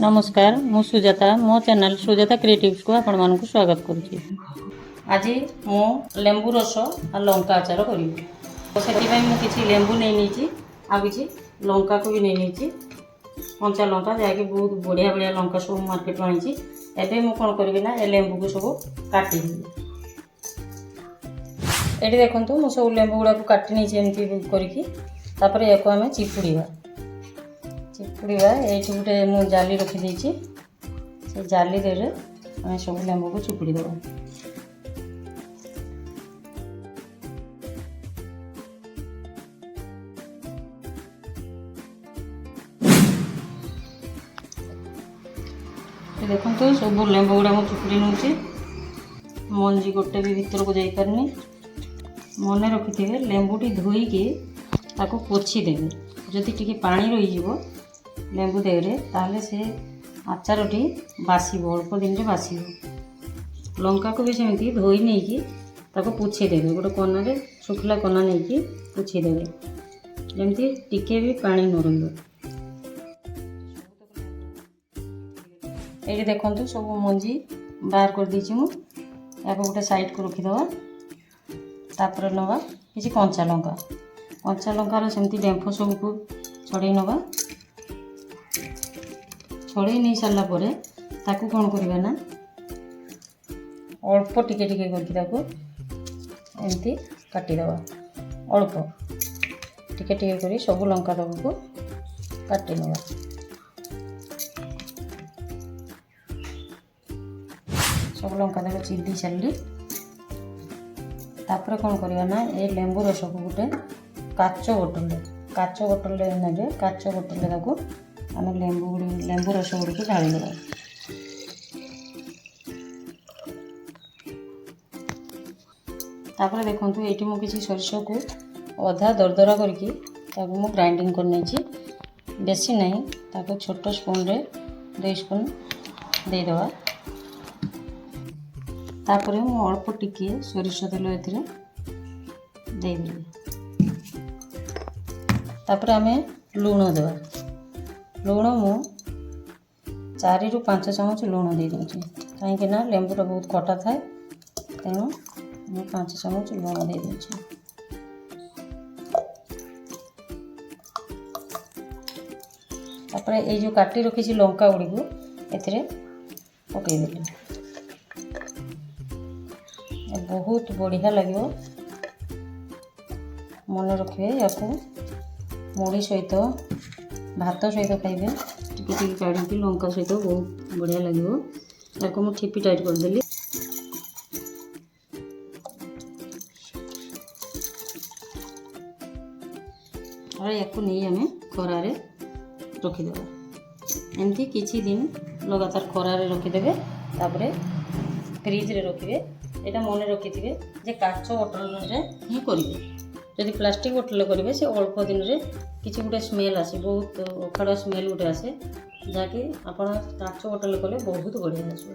नमस्कार मु सुजाता मो चैनल सुजाता क्रिएटिव्स को आपण मानक स्वागत करुच्ची। आज मु लेंबू रस और लंका आचार करी तो से किसी लेंबू नहीं आ कि लंका को भी नहीं कंचा लंका जैकि बहुत बढ़िया बढ़िया लंका सब मार्केट आनी एवं मुझे कौन करी ना लेंबू को सब काटी ये देखो मु सब लेंबू गुड़ा को काटी नहीं एमती करपर या आम चिपुड़ा चिपुड़ा ये गोटे मु जाली रखी से जाली दे आम सब लेंबू को चिपुड़ी देव। देखो तो सब लेंबू गुड़ा मुझे चिपुड़ी नौचे मंजी गोटे भी भीतर को जापारनी मन रखि थे लेंबूटी धोईकी ताको पोछि देवे जदि टिके पानी रही लेंबू देहरे ताहले से आचारटी बासीब अल्प दिन में बासीब। लंका को भी सेमती धोई नहीं कि ताको पोछि देवे गोटे कना रे शुखला कना नहीं कि पोछि देवे जमती टिके भी पानी न रही। ये देखो सब मंजी बाहर कर दीची मु या गोटे साइड को रखीदवा तापर नवा किसी कंचा लंकार सेमती डेम्फ सब को छड़े नवा छड़े नहीं सारा पर ताकू कौन करवा ना अल्प टिके टिके करके एमती काटिदवा अल्प टिके टिके कर सब लंका तक को काटि नवा। सब लंका तक चिदी सारे तापर कौन करवा ना ये लेंबू रस को गोटे काच बोतल ने काच बोतल ताको आम लेंबू रस गुड़ी ढाली देवा। तापर देखो ये मुझे किसी सरस को अधा दरदरा करके ग्राइंडिंग कर बेसी नहीं ताको छोट स्पून रे 2 स्पून देदेवा। तापर मु अल्प टिके सोरिष तेल ए देदेवी तापर आम लुण देवा लुण मु 4 ରୁ 5 चामच लुण दे दूँ कहीं लेंबूटा बहुत खटा थाए तेणु मु 5 चामच लुण दे दूँ। तापर ये जो काटी रखी लंका गुड़ी को ए पकईदेली बहुत बढ़िया लगे मन रखिए या मुड़ी सहित भात सहित खाइबे टिके टिके काढ़ी लंका सहित बहुत बढ़िया लगे या मुझे ठिपी टाइट करदेली। और या नहीं आम खरार रखीदे एमती किछि दिन लगातार खरार रखीदे तापर फ्रिज रे रखिए। यहाँ मन रखि थे जे काच बोतल ही करेंगे जदि प्लास्टिक बोतल करेंगे से अल्प दिन में किसी गोटे स्मेल आसे बहुत अखाड़ स्मेल गोटे आसे जहाँकि आप काच बोतल कले बहुत बढ़िया आस।